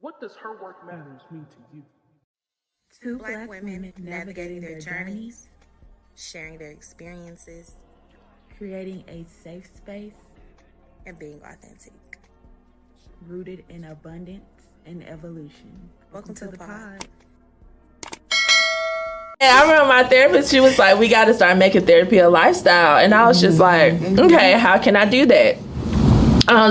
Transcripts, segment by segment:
What does her work matters mean to you? Two Black women navigating their journeys, sharing their experiences, creating a safe space, and being authentic. Rooted in abundance and evolution. Welcome to the pod. And I remember my therapist, she was like, we got to start making therapy a lifestyle. And I was just like, okay, how can I do that?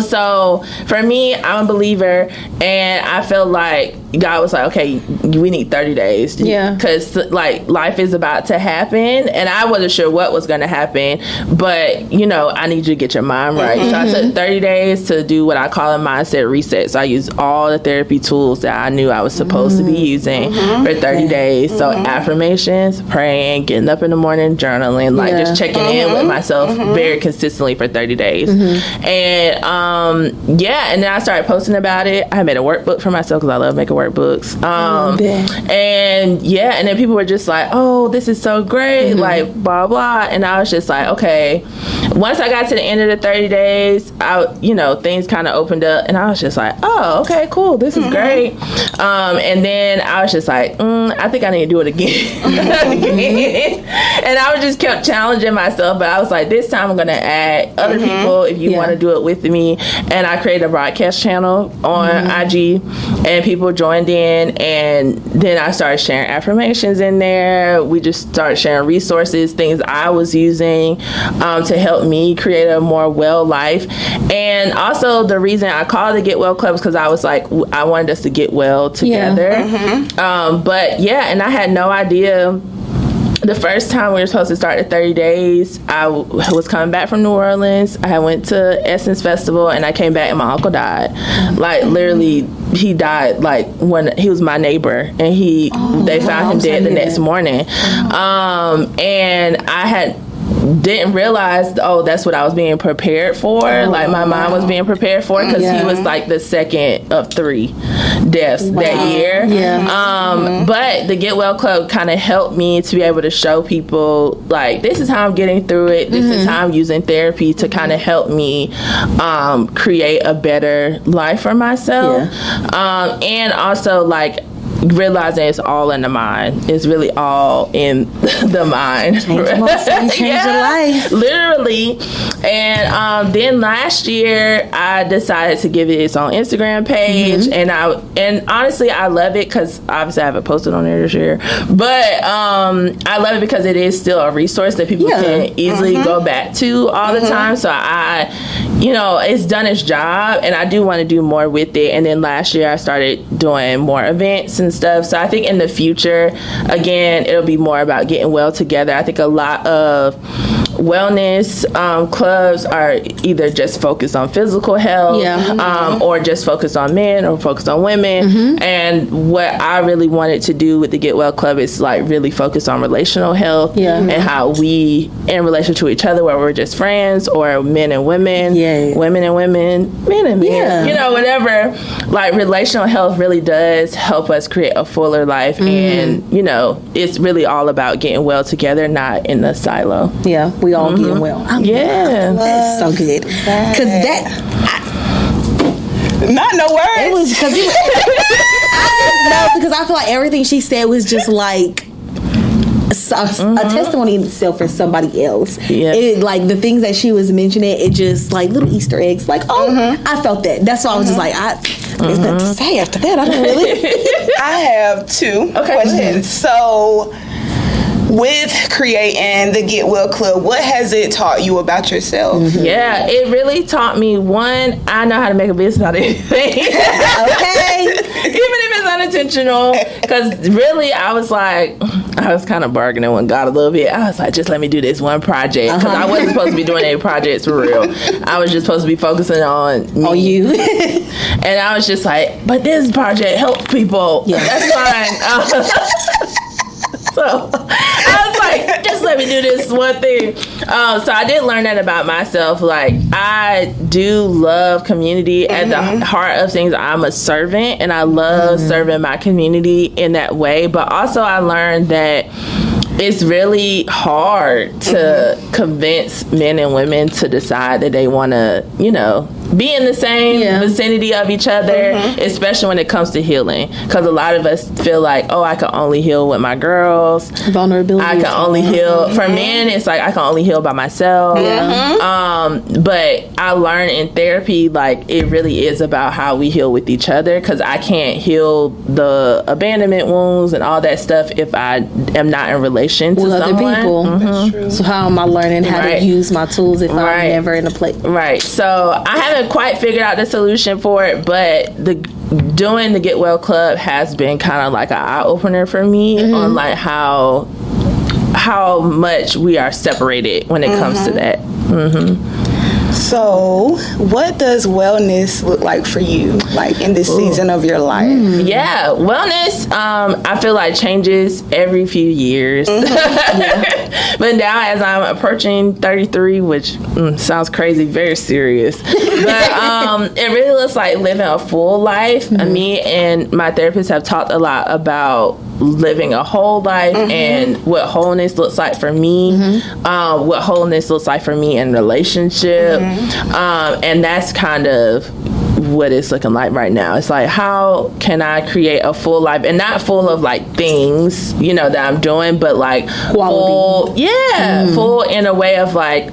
So for me, I'm a believer, and I felt like God was like, okay, we need 30 days. Yeah. Because, like, life is about to happen, and I wasn't sure what was going to happen, but, you know, I need you to get your mind right. So I took 30 days to do what I call a mindset reset. So I used all the therapy tools that I knew I was supposed to be using for 30 days. So affirmations, praying, getting up in the morning, journaling, like just checking in with myself very consistently for 30 days. And and then I started posting about it. I made a workbook for myself because I love making workbooks. And then people were just like, oh, this is so great, like blah blah. And I was just like, okay. Once I got to the end of the 30 days, things kind of opened up, and I was just like, oh, okay, cool, this is great. And then I was just like, I think I need to do it again. And I was just kept challenging myself, but I was like, this time I'm gonna add other people if you want to do it with me. And I created a broadcast channel on IG, and people joined in, and then I started sharing affirmations in there. We just started sharing resources, things I was using to help me create a more well life. And also the reason I called it Get Well Club is because I was like, I wanted us to get well together. And I had no idea. The first time we were supposed to start the 30 days, I was coming back from New Orleans. I went to Essence Festival, and I came back, and my uncle died. Like, literally, he died, like, when he was my neighbor, and they found him dead the next morning. And I didn't realize, that's what I was being prepared for. Like, my mind was being prepared for, because he was like the second of 3 deaths that year. But the Get Well Club kind of helped me to be able to show people, like, this is how I'm getting through it. This is how I'm using therapy to kind of help me create a better life for myself. And also, like, realizing it's all in the mind. It's really all in the mind. Change your life. Literally. And then last year I decided to give it its own Instagram page, and honestly I love it because obviously I haven't posted on there this year, but I love it because it is still a resource that people can easily go back to all the time. So it's done its job, and I do want to do more with it. And then last year I started doing more events and stuff. So I think in the future, again, it'll be more about getting well together. I think a lot of wellness clubs are either just focused on physical health or just focused on men or focused on women. And what I really wanted to do with the Get Well Club is, like, really focus on relational health and how we, in relation to each other, where we're just friends, or men and women, women and women, men and men, whatever. Like, relational health really does help us create a fuller life. And, it's really all about getting well together, not in a silo. Yeah, we all getting well. That's so good. Because not no words. It was because because I feel like everything she said was just like a testimony in itself for somebody else. It, like, the things that she was mentioning, it just like little Easter eggs. Like, I felt that. That's why I was just like, there's nothing to say after that. I don't really. I have 2 questions. So, with creating the Get Well Club, what has it taught you about yourself? Yeah, it really taught me, one, I know how to make a business out of anything. Okay. Even if it's unintentional. Because really, I was kind of bargaining with God a little bit. I was like, just let me do this one project. Because I wasn't supposed to be doing any projects for real. I was just supposed to be focusing on me. On you. And I was just like, but this project helps people. Yeah. That's fine. So I was like, just let me do this one thing. So I did learn that about myself. Like, I do love community. At the heart of things, I'm a servant, and I love serving my community in that way. But also I learned that it's really hard to convince men and women to decide that they want to, be in the same vicinity of each other, especially when it comes to healing. Because a lot of us feel like, oh, I can only heal with my girls. Vulnerability. I can only heal. For men, it's like I can only heal by myself. But I learned in therapy, like, it really is about how we heal with each other. Because I can't heal the abandonment wounds and all that stuff if I am not in relation to other someone. people. That's true. So how am I learning how to use my tools if I'm never in a place? Right. So I haven't quite figured out the solution for it, but doing the Get Well Club has been kind of like an eye opener for me on like how much we are separated when it comes to that. So, what does wellness look like for you, like in this season of your life? Yeah, wellness, I feel like changes every few years. But now, as I'm approaching 33, which sounds crazy, very serious, but it really looks like living a full life. Me and my therapist have talked a lot about living a whole life and what wholeness looks like for me, what wholeness looks like for me in relationship. And that's kind of what it's looking like right now. It's like, how can I create a full life, and not full of like things, you know, that I'm doing, but like quality. Full in a way of like,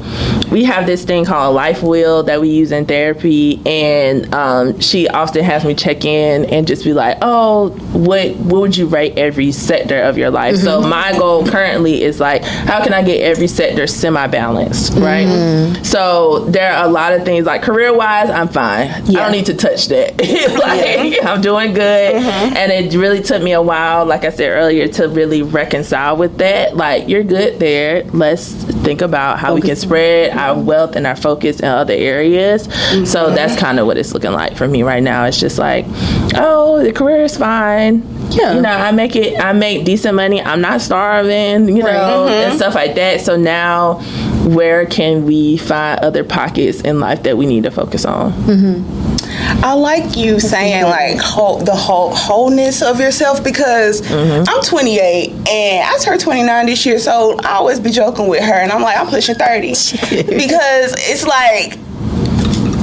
we have this thing called a life wheel that we use in therapy, and she often has me check in and just be like, oh, what would you rate every sector of your life? So my goal currently is like, how can I get every sector semi-balanced, right? So there are a lot of things, like career-wise, I'm fine. I don't need to touch that. I'm doing good. And it really took me a while, like I said earlier, to really reconcile with that. Like, you're good there. Let's think about how we can spread our wealth and our focus in other areas. So that's kind of what it's looking like for me right now. It's just like, oh, the career is fine. You know, I make decent money. I'm not starving, you know, and stuff like that. So now, where can we find other pockets in life that we need to focus on? I like you saying like the wholeness of yourself, because I'm 28 and I turned 29 this year, so I always be joking with her and I'm like, I'm pushing 30 because it's like,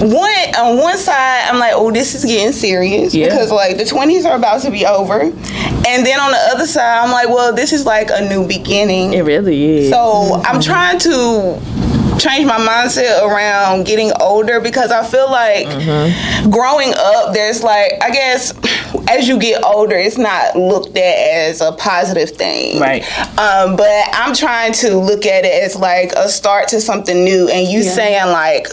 on one side I'm like, oh, this is getting serious because like the 20s are about to be over, and then on the other side I'm like, well, this is like a new beginning. It really is. So I'm trying to change my mindset around getting older, because I feel like growing up, there's like, I guess as you get older, it's not looked at as a positive thing, right? But I'm trying to look at it as like a start to something new. And you saying like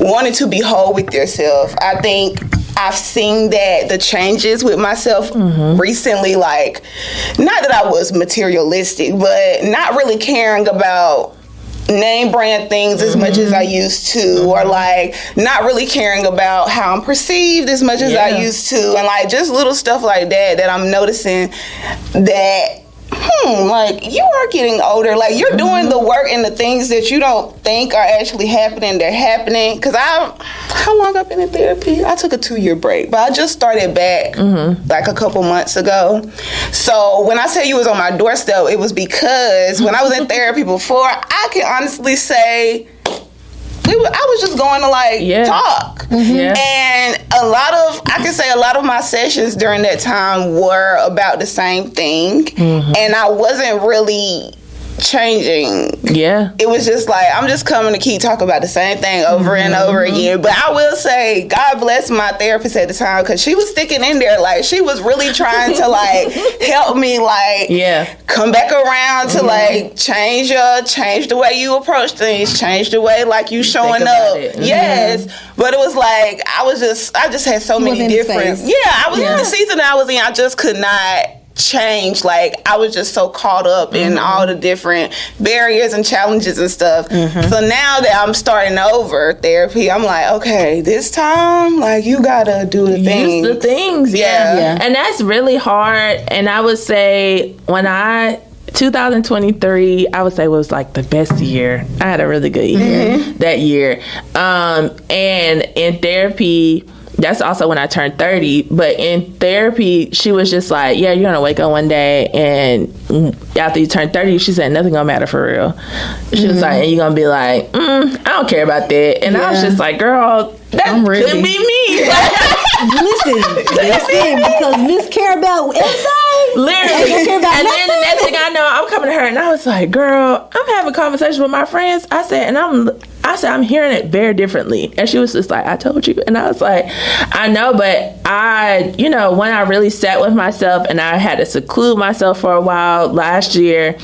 wanting to be whole with yourself, I think I've seen that the changes with myself recently, like, not that I was materialistic, but not really caring about name brand things as much as I used to, or like not really caring about how I'm perceived as much as I used to, and like just little stuff like that I'm noticing that like you are getting older, like you're doing the work and the things that you don't think are actually happening, they're happening. Because how long I've been in therapy? I took a 2-year break, but I just started back like a couple months ago. So when I say you was on my doorstep, it was because when I was in therapy before, I can honestly say I was just going to like talk. And I can say a lot of my sessions during that time were about the same thing. And I wasn't really changing. It was just like, I'm just coming to keep talking about the same thing over and over again. But I will say, God bless my therapist at the time, because she was sticking in there. Like, she was really trying to like help me like come back around to like change the way you approach things, change the way like you showing up. But it was like I just had so many different I was in the season that I was in, I just could not change. Like, I was just so caught up in all the different barriers and challenges and stuff. So now that I'm starting over therapy, I'm like, okay, this time, like, you gotta do the things. Use the things, and that's really hard. And I would say 2023, I would say, was like the best year. I had a really good year that year. And in therapy, that's also when I turned 30. But in therapy, she was just like, yeah, you're gonna wake up one day and after you turn 30, she said nothing gonna matter for real. She was like, and you're gonna be like, I don't care about that. And I was just like, girl, that could be me. Listen, because Miss care about everything. Literally. And then the next thing I know, I'm coming to her and I was like, girl, I'm having conversations with my friends. I said, I'm hearing it very differently. And she was just like, I told you. And I was like, I know, but when I really sat with myself and I had to seclude myself for a while last year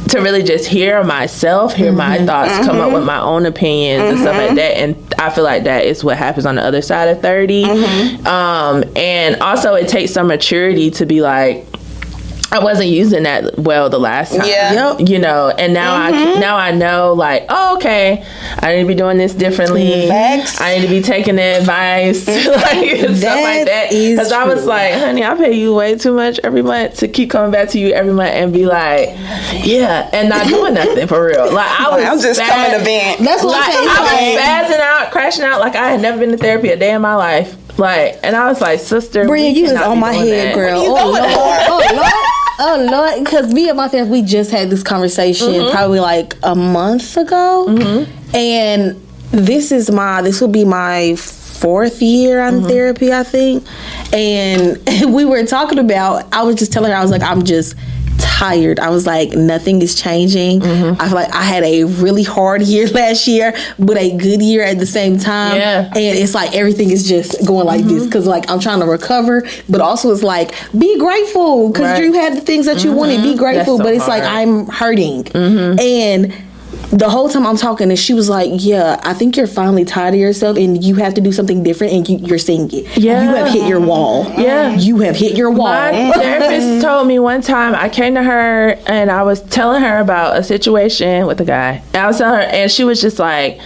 to really just hear myself, hear my thoughts, come up with my own opinions and stuff like that. And I feel like that is what happens on the other side of 30. And also it takes some maturity to be like, I wasn't using that well the last time. Yeah. And now I know, like, oh, okay, I need to be doing this differently. Facts. I need to be taking the advice, and stuff like that. Because I was like, honey, I pay you way too much every month to keep coming back to you every month and be like, yeah, and not doing nothing for real. Like I'm just coming to vent. That's what I was spazzing out, crashing out like I had never been to therapy a day in my life. Like, and I was like, sister, Bria, you was on my head, girl. Oh Lord, because me and my therapist, we just had this conversation probably like a month ago, and this will be my 4th year on therapy, I think. And we were talking about, I was just telling her, I was like, I'm just tired. I was like, nothing is changing. I feel like I had a really hard year last year, but a good year at the same time. Yeah. And it's like everything is just going like this because like I'm trying to recover, but also it's like be grateful because you had the things that you wanted. Be grateful, but it's hard. Like I'm hurting. And the whole time I'm talking, and she was like, yeah, I think you're finally tired of yourself and you have to do something different, and you're seeing it. Yeah. You have hit your wall. Yeah. You have hit your wall. My therapist told me one time, I came to her and I was telling her about a situation with a guy. And I was telling her, and she was just like,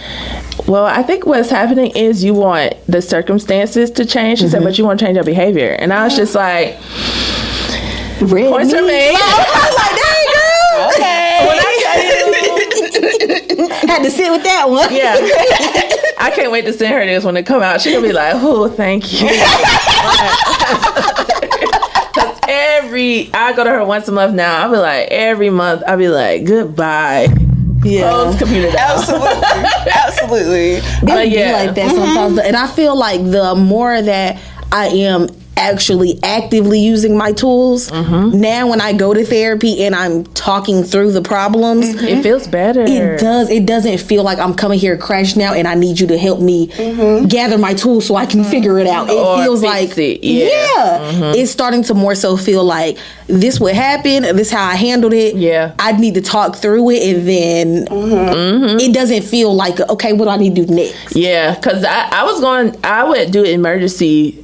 well, I think what's happening is you want the circumstances to change. She said, but you want to change your behavior. And I was just like, points are made. I was like, dang, girl. Okay. When I tell you, had to sit with that one. Yeah. I can't wait to send her this when it come out. She'll be like, oh, thank you. Because I go to her once a month now. I'll be like, every month, I'll be like, goodbye. Yeah. Close computer down. Absolutely. But yeah. Like that sometimes. And I feel like the more that I am actually actively using my tools, now when I go to therapy and I'm talking through the problems, it feels better. It doesn't feel like I'm coming here crashing out and I need you to help me gather my tools so I can figure it out. It feels like it's starting to more so feel like this would happen, this is how I handled it. Yeah, I need to talk through it, and then it doesn't feel like, okay, what do I need to do next? Yeah, because I would do emergency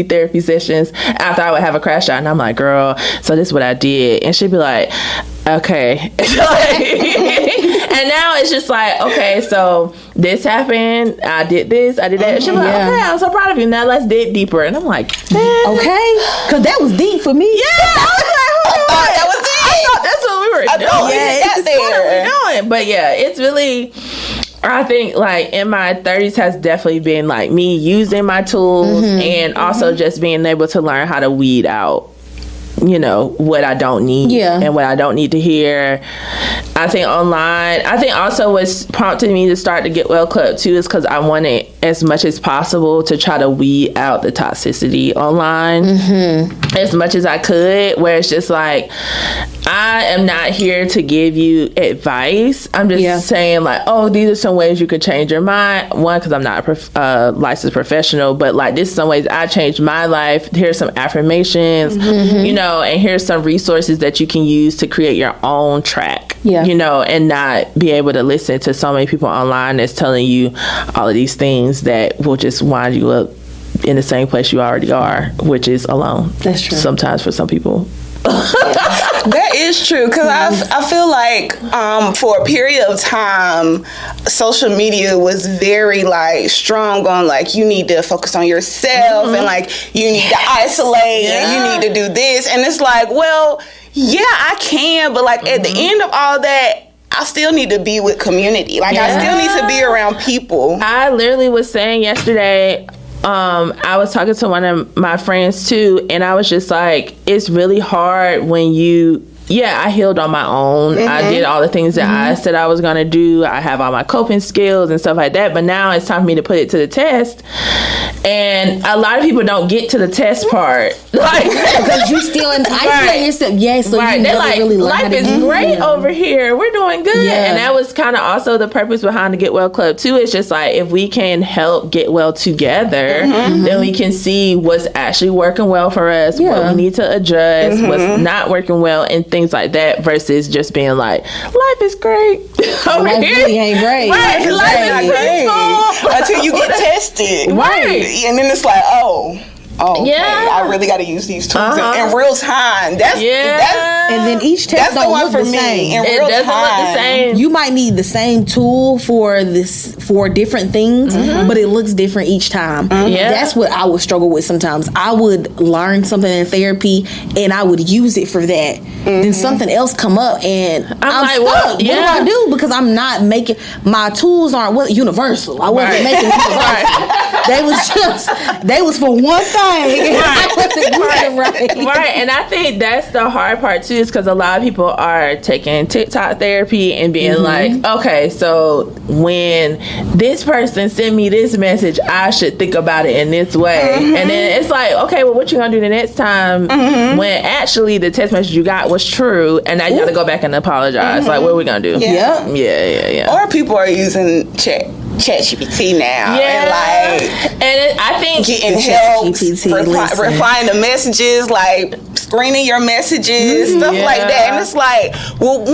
therapy sessions after I would have a crash out, and I'm like, girl, so this is what I did, and she'd be like, okay. And now it's just like, okay, so this happened, I did this, I did that. She'd be like, okay, I'm so proud of you, now let's dig deeper. And I'm like, okay, because that was deep for me. I was like, that was deep. I thought that's what we were doing. What are we doing? But yeah, it's really, I think like in my 30s has definitely been like me using my tools and also just being able to learn how to weed out, what I don't need and what I don't need to hear. I think also what's prompted me to start the Get Well Club too is because I wanted as much as possible to try to weed out the toxicity online as much as I could, where it's just like, I am not here to give you advice. I'm just saying like, oh, these are some ways you could change your mind. One, because I'm not a licensed professional, but like this is some ways I changed my life. Here's some affirmations, and here's some resources that you can use to create your own track, and not be able to listen to so many people online that's telling you all of these things that will just wind you up in the same place you already are, which is alone. That's true. Sometimes for some people. That is true, because I feel like for a period of time, social media was very like strong on like you need to focus on yourself and like you need to isolate and you need to do this, and it's like, well, yeah, I can, but like at the end of all that, I still need to be with community. Like I still need to be around people. I literally was saying yesterday, I was talking to one of my friends too, and I was just like, it's really hard when I healed on my own. I did all the things that I said I was going to do. I have all my coping skills and stuff like that. But now it's time for me to put it to the test. And a lot of people don't get to the test part. Like, because you still in isolating yourself. Yeah, so you they're like, really life is great over here. We're doing good. Yeah. And that was kind of also the purpose behind the Get Well Club too. It's just like, if we can help get well together, then we can see what's actually working well for us, what we need to adjust, what's not working well, and things like that, versus just being like, life is great over life here. Really ain't great. Right. Life is peaceful. Until you get tested. Right. And then it's like, okay, yeah. I really got to use these tools in real time. That's and then each test don't look the same. It doesn't look the same. You might need the same tool for different things, but it looks different each time. Yeah. That's what I would struggle with sometimes. I would learn something in therapy and I would use it for that. Then something else come up and I'm like, stuck. What do I do? Because I'm not making, my tools aren't universal. I wasn't making universal. They was for one thing. I wasn't doing it right. And I think that's the hard part too, is because a lot of people are taking TikTok therapy and being like, okay, so when this person sent me this message, I should think about it in this way. And then it's like, okay, well, what you gonna do the next time when actually the text message you got was true, and now you gotta go back and apologize? Like, what are we gonna do? Yeah. Or people are using ChatGPT now, and I think getting help replying to messages, like screening your messages, stuff like that. And it's like, well,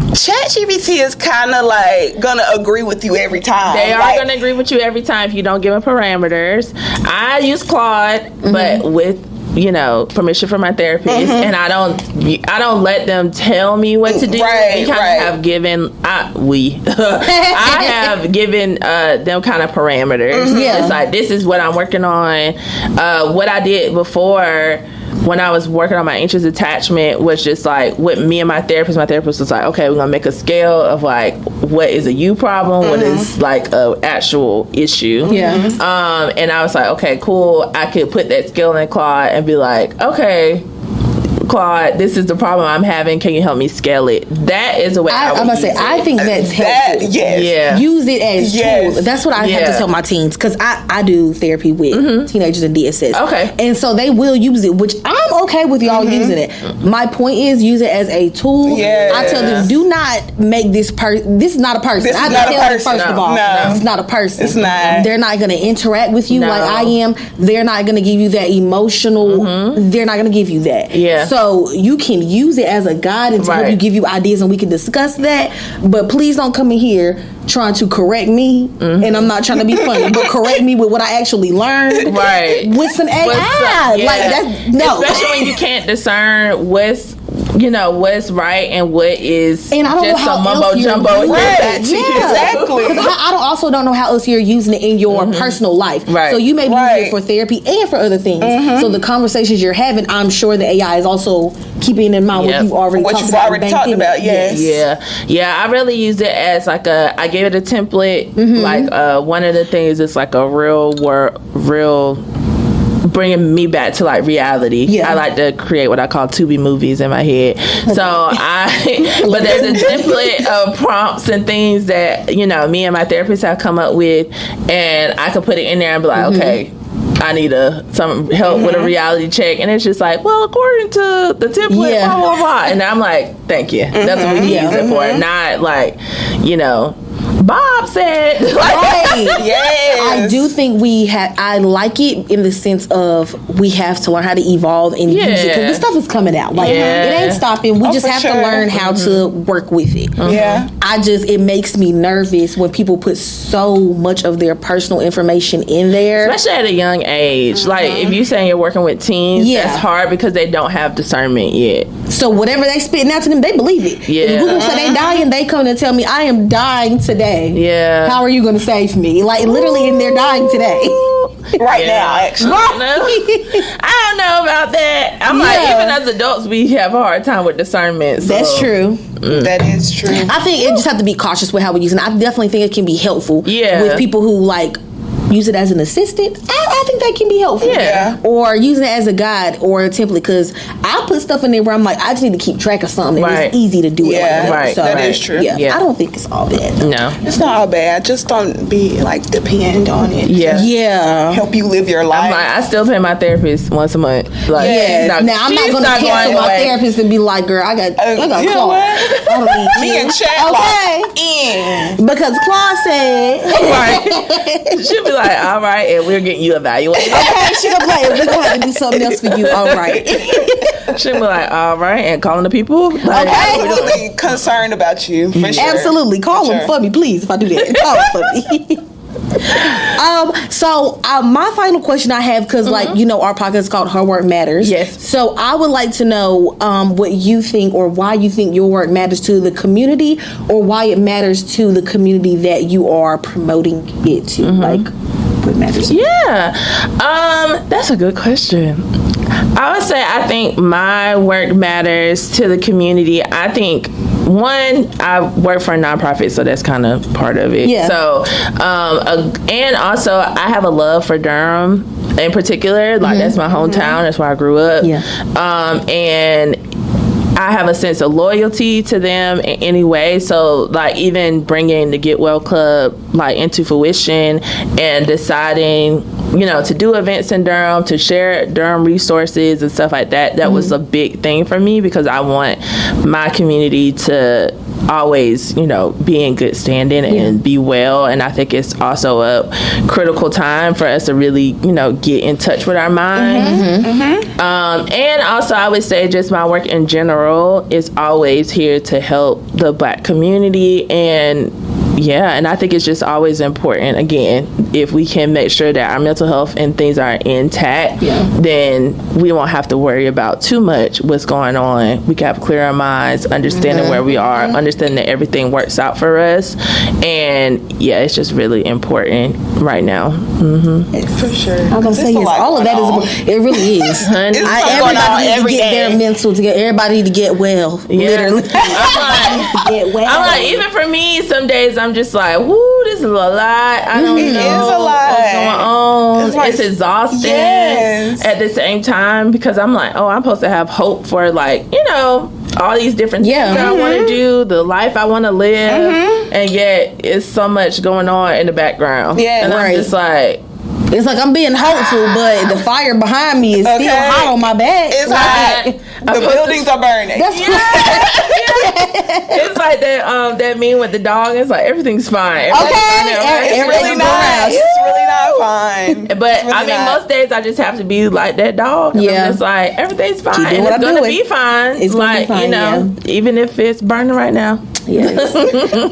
ChatGPT is kind of like gonna agree with you every time. They are gonna agree with you every time if you don't give them parameters. I use Claude, but with permission from my therapist, and I don't let them tell me what to do. I have given I have given them kind of parameters. It's like, this is what I'm working on. What I did before, when I was working on my anxious attachment, was just like, with me and my therapist was like, okay, we're gonna make a scale of like, what is a you problem, what is like a actual issue. And I was like, okay, cool, I could put that scale in Claude and be like, okay, Claude, this is the problem I'm having. Can you help me scale it? That is a way I'm gonna say. I think that's helpful. Use it as tools. That's what I have to tell my teens, because I do therapy with teenagers and DSS. Okay, and so they will use it, which I'm okay with y'all using it. My point is, use it as a tool. I tell them, do not make this person. This is not a person. I tell them, first of all, it's not a person. It's not. They're not going to interact with you like I am. They're not going to give you that emotional. They're not going to give you that. So you can use it as a guide and to help you, give you ideas, and we can discuss that. But please don't come in here trying to correct me, and I'm not trying to be funny, but correct me with what I actually learned with some AI. Like that's no. Especially when you can't discern what's right and what is and I don't just know how some mumbo jumbo. Exactly. I also don't know how else you're using it in your personal life. So you may be using it for therapy and for other things. So the conversations you're having, I'm sure the AI is also keeping in mind what you've already talked about. I really used it as like I gave it a template. Like one of the things is like a real bringing me back to like reality. I like to create what I call to-be movies in my head. So but there's a template of prompts and things that me and my therapist have come up with, and I could put it in there and be like, okay, I need some help with a reality check, and it's just like, well, according to the template, blah blah blah, and I'm like, thank you. That's what we need to use it for, not like Bob said. I do think I like it in the sense of we have to learn how to evolve and use it, because this stuff is coming out. Like it ain't stopping. We just have to learn how to work with it. It makes me nervous when people put so much of their personal information in there, especially at a young age. Like if you're saying you're working with teens, that's hard because they don't have discernment yet. So whatever they spitting out to them, they believe it. If Google say they dying, they come and tell me I am dying today. How are you going to save me? Like literally, and they're dying today. Now, actually. I don't know about that. I'm like, even as adults, we have a hard time with discernment. So. That's true. That is true. I think it just have to be cautious with how we use it. I definitely think it can be helpful with people who like use it as an assistant, I think that can be helpful. Yeah. Or using it as a guide or a template, because I put stuff in there where I'm like, I just need to keep track of something, and it's easy to do it. Yeah, like that. right. So, That is true. Yeah, I don't think it's all bad. No. It's not all bad. Just don't be like depend on it. Yeah. Help you live your life. I'm like, I still pay my therapist once a month. Like, Yes. Now I'm not going to cancel my therapist and be like, girl, I got you know Claude. what? I don't need Me you. and Chad Okay. locked in. Because Claude said, Right. She'll be like, all right, and we're getting you evaluated. okay, she gonna play. We're gonna have to do something else for you. All right. She'll be like, all right, and calling the people. Like, Absolutely concerned about you. For sure. Absolutely. Call For them sure. for me, please, if I do that. Call them for me. So my final question I have, because like you know, our podcast is called Her Work Matters. Yes. So I would like to know what you think, or why you think your work matters to the community, or why it matters to the community that you are promoting it to. Like, what matters? Yeah, that's a good question. I would say I think my work matters to the community. I think, one, I work for a nonprofit, so that's kind of part of it. Yeah. So, and also I have a love for Durham in particular. Like that's my hometown. That's where I grew up. Yeah. And I have a sense of loyalty to them in any way. So, like, even bringing the Get Well Club, like, into fruition and deciding, you know, to do events in Durham, to share Durham resources and stuff like that, that was a big thing for me, because I want my community to always, you know, be in good standing and be well. And I think it's also a critical time for us to really, you know, get in touch with our mind. And also I would say just my work in general is always here to help the Black community. And and I think it's just always important, again, if we can make sure that our mental health and things are intact, then we won't have to worry about too much what's going on. We can have clearer minds, understanding where we are, understanding that everything works out for us. And it's just really important right now. For sure. I'm gonna say, yes, all of that is. It really is. Honey. Everybody needs to get their mental together. Everybody need to get well. Literally. Get well. I'm like, even for me, some days I'm just like, whoo, this is a lot. I don't know is a lot. what's going on. It's like- It's exhausting Yes. at the same time, because I'm like, I'm supposed to have hope for, like, you know, all these different things that I want to do, the life I want to live, and yet it's so much going on in the background. And I'm just like, it's like I'm being hopeful, but the fire behind me is still hot on my back. It's hot. The buildings are burning. That's it's like that meme with the dog. It's like everything's fine. It's really not. It's really not fine. But really, I mean, most days I just have to be like that dog. I'm just like, everything's fine. And it's gonna be fine. It's like, gonna be fine, you know, even if it's burning right now. Yes.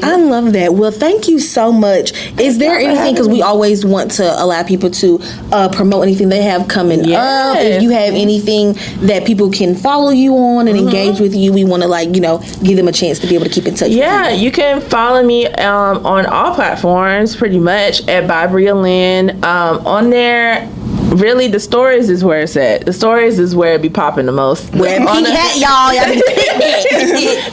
I love that. Well, thank you so much. Is there anything, because we always want to allow people to promote anything they have coming up? If you have anything that people can follow you on and engage with you, we want to, like, you know, give them a chance to be able to keep in touch with you. You can follow me on all platforms pretty much at ByBriaLynn. On there, really, the stories is where it's at. The stories is where it be popping the most. Where on the hat, y'all.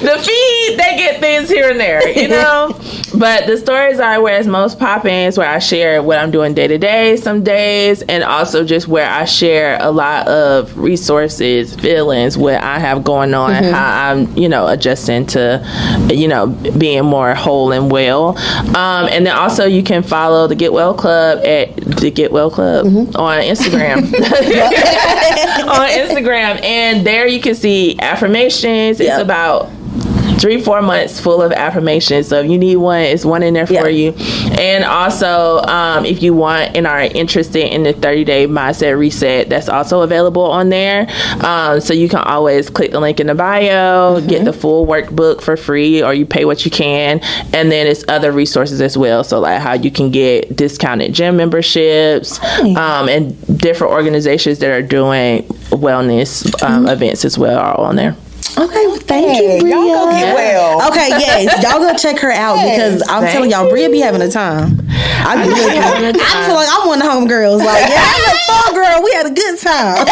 The feed, they get things here and there, you know. But the stories are where it's most popping. It's where I share what I'm doing day to day some days, and also just where I share a lot of resources, feelings, what I have going on, how I'm, you know, adjusting to, you know, being more whole and well. And then also you can follow the Get Well Club at the Get Well Club on Instagram. On Instagram, and there you can see affirmations. It's about 3-4 months full of affirmations, so if you need one, it's one in there for you. And also if you want and are interested in the 30-day mindset reset, that's also available on there. So you can always click the link in the bio, get the full workbook for free, or you pay what you can. And then it's other resources as well, so like how you can get discounted gym memberships, and different organizations that are doing wellness events as well are on there. Okay, well, thank you, Bria. Y'all go get well. Okay, yes, y'all go check her out, because I'm telling y'all, Bria be having a time. I feel like I'm one of the homegirls. Like, I'm a fun girl. We had a good time.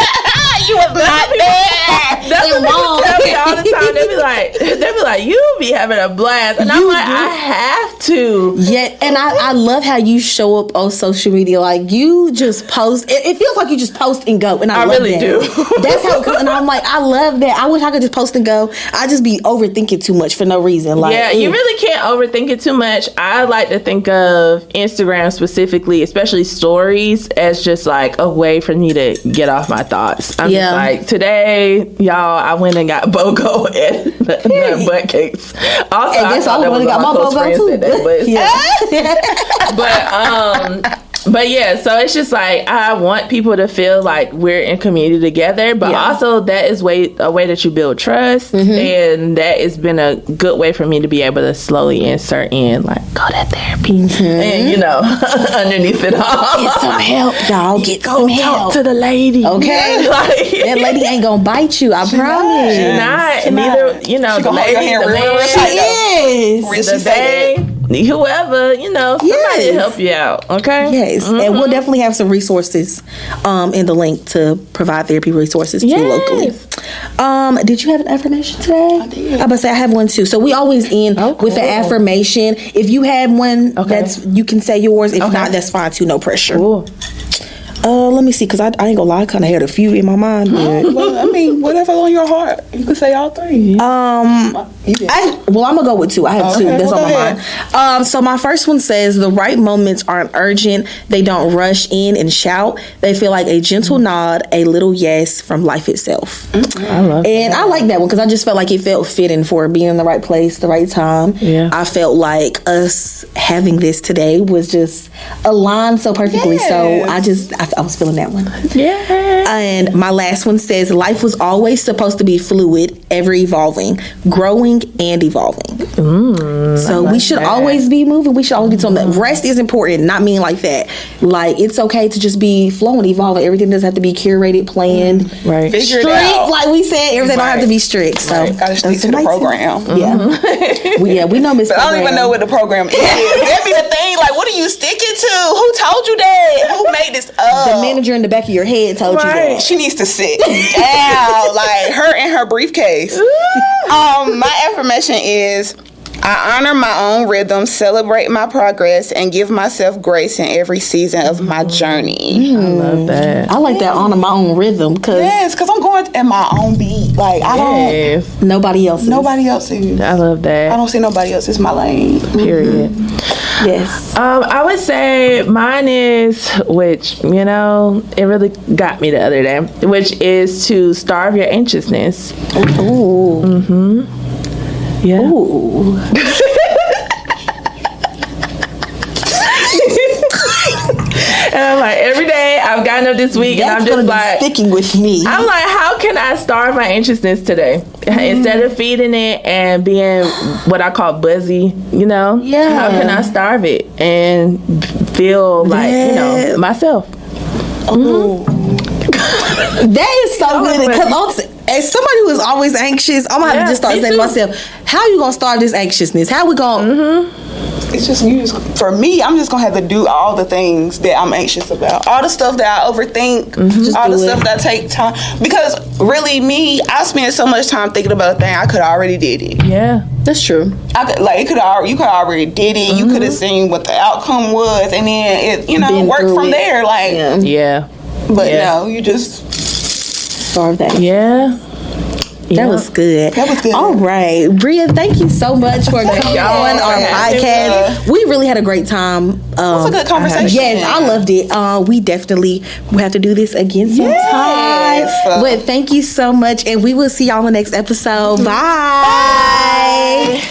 You was not there. That's what people tell me all the time. They be like, like, you be having a blast. And I'm like, I have to. Yeah, and I love how you show up on social media. Like, you just post. It feels like you just post and go. And I love really that. do. That's how, and I'm like, I love that. I wish I could just post and go. I just be overthinking too much for no reason. Like, yeah, you really can't overthink it too much. I like to think of Instagram specifically, especially stories, as just like a way for me to get off my thoughts. I'm just like, today, y'all, I went and got BOGO and the butt cakes. Also, I guess I went and got my BOGO too. But yeah, so it's just like, I want people to feel like we're in community together, but also that is a way that you build trust, and that has been a good way for me to be able to slowly insert in, like, go to therapy, and you know, underneath it all, get some help, y'all. Get some help. Talk to the lady, okay? Like, that lady ain't gonna bite you, I promise. She's not. And neither, you know, the lady, the man, she is. the babe, whoever, you know, somebody to help you out. Okay. Yes, and we'll definitely have some resources in the link to provide therapy resources too locally. Did you have an affirmation today? I did. I'm about to say I have one too. So we always end with an affirmation. If you have one, that's you can say yours. If not, that's fine too. No pressure. Cool. Let me see, because I ain't gonna lie, I kind of had a few in my mind. Well, I mean, whatever's on your heart, you can say all three. I'm gonna go with two. I have two. That's on my mind. So my first one says, the right moments aren't urgent. They don't rush in and shout. They feel like a gentle nod, a little yes from life itself. I love and I like that one because I just felt like it felt fitting for being in the right place, the right time. Yeah. I felt like us having this today was just aligned so perfectly. Yes. So I was feeling that one. Yeah. And my last one says, life was always supposed to be fluid, ever evolving, growing and evolving. So we should always be moving. We should always be doing that. Rest is important, not mean like that. Like, it's okay to just be flowing, evolving. Everything doesn't have to be curated, planned, right? Figure strict, it out. like we said. Everything don't have to be strict. So gotta stick to the program. Yeah, we know Miss. But I don't even know what the program is. That be the thing. Like, what are you sticking to? Who told you that? Who made this up? The manager in the back of your head told you that. She needs to sit down, like her in her briefcase. My affirmation is, I honor my own rhythm, celebrate my progress, and give myself grace in every season of my journey. I love that. I like that, honor my own rhythm, because I'm going at my own beat. Like, I don't. Nobody else is. I love that. I don't see nobody else. It's my lane. Period. Yes. I would say mine is, which, you know, it really got me the other day, which is to starve your anxiousness. Ooh. Yeah. Ooh. And I'm like, every day I've gotten up this week, and I'm just like, sticking with me. I'm like, how can I starve my anxiousness today? Instead of feeding it and being what I call buzzy, you know? Yeah. How can I starve it and feel like, you know, myself? That is so good. Because as somebody who is always anxious, I'm gonna have to just start saying to myself, how you gonna starve this anxiousness? How we gonna It's just for me, I'm just gonna have to do all the things that I'm anxious about, all the stuff that I overthink, all the stuff that I take time. Because really, I spend so much time thinking about a thing I could already did it. Yeah, that's true. You could already did it. You could have seen what the outcome was, and then it work from there. Like but no, you just starve that. Yeah. That was good. That was good. All right. Bria, thank you so much for coming on our podcast. We really had a great time. It was a good conversation. Yes, I loved it. We definitely will have to do this again sometime. But thank you so much, and we will see y'all in the next episode. Bye.